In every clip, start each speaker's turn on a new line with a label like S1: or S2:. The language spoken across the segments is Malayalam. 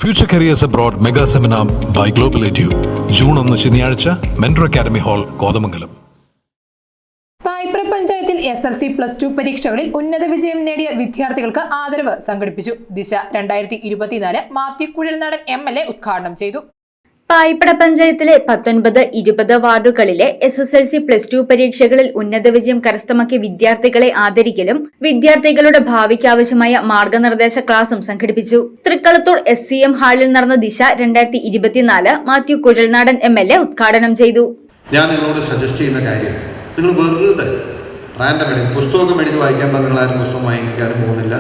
S1: Future careers abroad mega seminar by global edu June 1 ശനിയാഴ്ച mentor academy hall Kothamangalam.
S2: Payipra പഞ്ചായത്തിൽ SLC +2 പരീക്ഷകളിൽ ഉന്നത വിജയം നേടിയ വിദ്യാർത്ഥികൾക്ക് ആദരവ് സംഘടിപ്പിച്ചു. ദിശ 2024 മാത്യു കുഴൽനാടൻ MLA ഉദ്ഘാടനം ചെയ്തു.
S3: പായിപ്പട പഞ്ചായത്തിലെ 19, 20 വാർഡുകളിലെ SSLC +2 പരീക്ഷകളിൽ ഉന്നത വിജയം കരസ്ഥമാക്കിയ വിദ്യാർത്ഥികളെ ആദരിക്കലും വിദ്യാർത്ഥികളുടെ ഭാവിക്ക് ആവശ്യമായ മാർഗനിർദ്ദേശ ക്ലാസും സംഘടിപ്പിച്ചു. തൃക്കളത്തൂർ SCM ഹാളിൽ നടന്ന ദിശ 2024 മാത്യു കുഴൽനാടൻ MLA ഉദ്ഘാടനം ചെയ്തു.
S4: ഞാൻ നിങ്ങളോട് സജസ്റ്റ് ചെയ്യുന്ന കാര്യം, നിങ്ങൾ വെറുതെ റാൻഡം പുസ്തകമൊക്കെ മേടിച്ച് വായിക്കാൻ പറഞ്ഞാൽ നിങ്ങളാരും പുസ്തകം വായിക്കാനും പോകുന്നില്ല,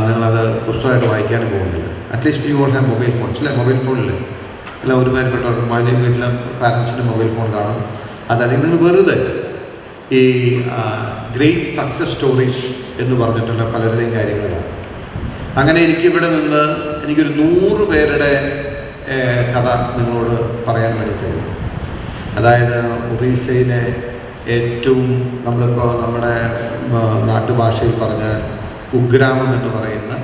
S4: നിങ്ങളത് പുസ്തകമായിട്ട് വായിക്കാനും പോകുന്നില്ല. At least you all have mobile phones അല്ലേ? മൊബൈൽ ഫോണില്ലേ എല്ലാം ഒരുമാതിരിപ്പെട്ടവർക്ക് വീട്ടിലെ പാരൻസിൻ്റെ മൊബൈൽ ഫോൺ കാണും. അതല്ലെങ്കിൽ നിങ്ങൾ വെറുതെ ഈ ഗ്രേറ്റ് സക്സസ് സ്റ്റോറീസ് എന്ന് പറഞ്ഞിട്ടുള്ള പലരുടെയും കാര്യങ്ങളാണ്. അങ്ങനെ എനിക്കിവിടെ നിന്ന് എനിക്കൊരു 100 പേരുടെ കഥ നിങ്ങളോട് പറയാൻ വേണ്ടി കഴിയും. അതായത് ഒറീസയിലെ ഏറ്റവും നമ്മളിപ്പോൾ നമ്മുടെ നാട്ടുഭാഷയിൽ പറഞ്ഞാൽ കുഗ്രാമം എന്ന് പറയുന്ന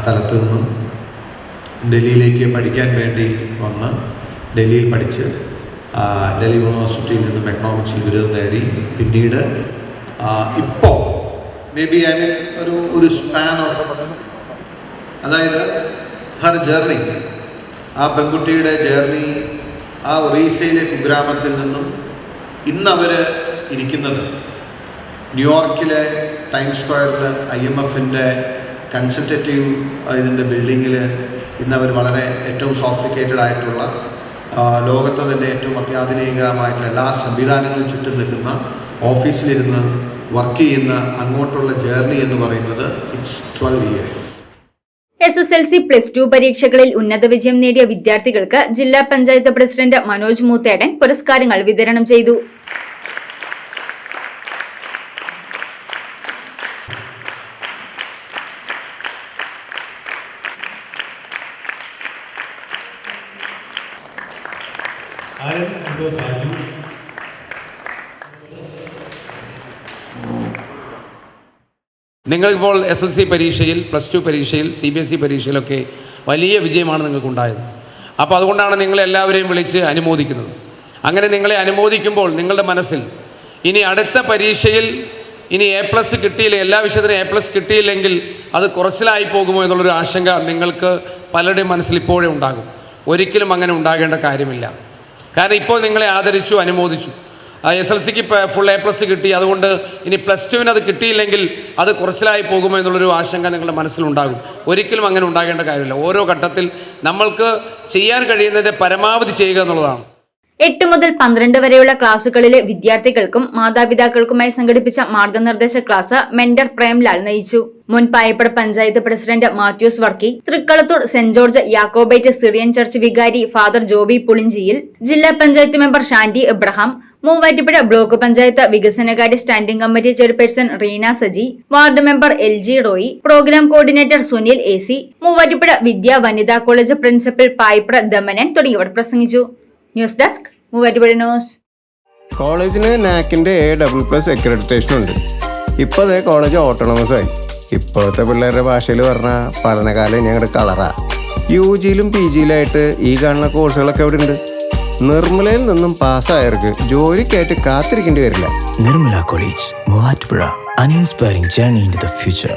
S4: സ്ഥലത്ത് നിന്നും ഡൽഹിയിലേക്ക് പഠിക്കാൻ വേണ്ടി വന്ന് ഡൽഹിയിൽ പഠിച്ച് ഡൽഹി യൂണിവേഴ്സിറ്റിയിൽ നിന്നും എക്കണോമിക്സിൽ ബിരുദം നേടി പിന്നീട് ഇപ്പോൾ ഒരു സ്പാൻ ഓഫ് അതായത് ഹർ ജേർണി, ആ പെൺകുട്ടിയുടെ ജേർണി ആ ഒറീസയിലെ കുഗ്രാമത്തിൽ നിന്നും ഇന്നവർ ഇരിക്കുന്നത് ന്യൂയോർക്കിലെ ടൈംസ് സ്ക്വയറിൽ IMFൻ്റെ കൺസൾട്ടേറ്റീവ് ഇതിൻ്റെ ബിൽഡിങ്ങിൽ ഇന്നവർ വളരെ ഏറ്റവും സോഫിസ്റ്റിക്കേറ്റഡ് ആയിട്ടുള്ള ലോകത്തെ തന്നെ ഏറ്റവും അത്യാധുനികമായിട്ടുള്ള എല്ലാ സംവിധാനങ്ങളും ചുറ്റും നിൽക്കുന്ന ഓഫീസിലിരുന്ന് വർക്ക് ചെയ്യുന്ന അങ്ങോട്ടുള്ള ജേർണി എന്ന് പറയുന്നത് ഇറ്റ്സ് 12 years.
S3: SSLC +2 പരീക്ഷകളിൽ ഉന്നത വിജയം നേടിയ വിദ്യാർത്ഥികൾക്ക് ജില്ലാ പഞ്ചായത്ത് പ്രസിഡന്റ് മനോജ് മൂത്തേടൻ പുരസ്കാരങ്ങൾ വിതരണം ചെയ്തു.
S5: നിങ്ങളിപ്പോൾ SLC പരീക്ഷയിൽ +2 പരീക്ഷയിൽ CBSE പരീക്ഷയിലൊക്കെ വലിയ വിജയമാണ് നിങ്ങൾക്കുണ്ടായത്. അപ്പോൾ അതുകൊണ്ടാണ് നിങ്ങളെല്ലാവരെയും വിളിച്ച് അനുമോദിക്കുന്നത്. അങ്ങനെ നിങ്ങളെ അനുമോദിക്കുമ്പോൾ നിങ്ങളുടെ മനസ്സിൽ ഇനി അടുത്ത പരീക്ഷയിൽ ഇനി A+ കിട്ടിയില്ല, എല്ലാ വിഷയത്തിനും A+ കിട്ടിയില്ലെങ്കിൽ അത് കുറച്ചിലായി പോകുമോ എന്നുള്ളൊരു ആശങ്ക നിങ്ങൾക്ക് പലരുടെയും മനസ്സിൽ ഇപ്പോഴേ ഉണ്ടാകും. ഒരിക്കലും അങ്ങനെ ഉണ്ടാകേണ്ട കാര്യമില്ല. കാരണം ഇപ്പോൾ നിങ്ങളെ ആദരിച്ചു, അനുമോദിച്ചു. SLCക്ക് ഫുൾ A+ കിട്ടി, അതുകൊണ്ട് ഇനി +2 അത് കിട്ടിയില്ലെങ്കിൽ അത് കുറച്ചിലായി പോകുമോ എന്നുള്ളൊരു ആശങ്ക നിങ്ങളുടെ മനസ്സിലുണ്ടാകും. ഒരിക്കലും അങ്ങനെ ഉണ്ടാകേണ്ട കാര്യമില്ല. ഓരോ ഘട്ടത്തിൽ നമ്മൾക്ക് ചെയ്യാൻ കഴിയുന്നതിൻ്റെ പരമാവധി ചെയ്യുക എന്നുള്ളതാണ്.
S3: 8 മുതൽ 12 വരെയുള്ള ക്ലാസുകളിലെ വിദ്യാർത്ഥികൾക്കും മാതാപിതാക്കൾക്കുമായി സംഘടിപ്പിച്ച മാർഗനിർദ്ദേശ ക്ലാസ് മെന്റർ പ്രേംലാൽ നയിച്ചു. മുൻ Payippada panchayat president Mathews Varkey, Thrikkalathoor saint George Jacobite Syrian church വികാരി ഫാദർ ജോബി പുളിഞ്ചിയിൽ, ജില്ലാ പഞ്ചായത്ത് മെമ്പർ ഷാൻഡി എബ്രഹാം, മൂവാറ്റുപുഴ ബ്ലോക്ക് പഞ്ചായത്ത് വികസനകാര്യ standing committee chairperson Reena Saji, ward member LG Roy, programme coordinator Sunil AC, Muvattupuzha Vidya Vanitha college principal Payippada Damanan തുടങ്ങിയവർ പ്രസംഗിച്ചു. News desk Muvattupuzha news.
S6: കോളേജിന് NAACന്റെ A++ അക്രഡിറ്റേഷൻ ഉണ്ട്. ഇപ്പോൾ അതേ കോളേജ് ഓട്ടോണമസ് ആയി. ഇപ്പോഴത്തെ പിള്ളേരുടെ ഭാഷയിൽ പറഞ്ഞാൽ പഠനകാലം ഞങ്ങളുടെ കളറാ. UGയിലും PGയിലായിട്ട് ഈ കാണുന്ന കോഴ്സുകളൊക്കെ അവിടെ ഉണ്ട്. നിർമ്മലയിൽ നിന്നും പാസ്സായവർക്ക് ജോലിക്കായിട്ട് കാത്തിരിക്കേണ്ടി വരില്ല.
S7: Nirmala college Muvattupuzha, an inspiring journey into the future.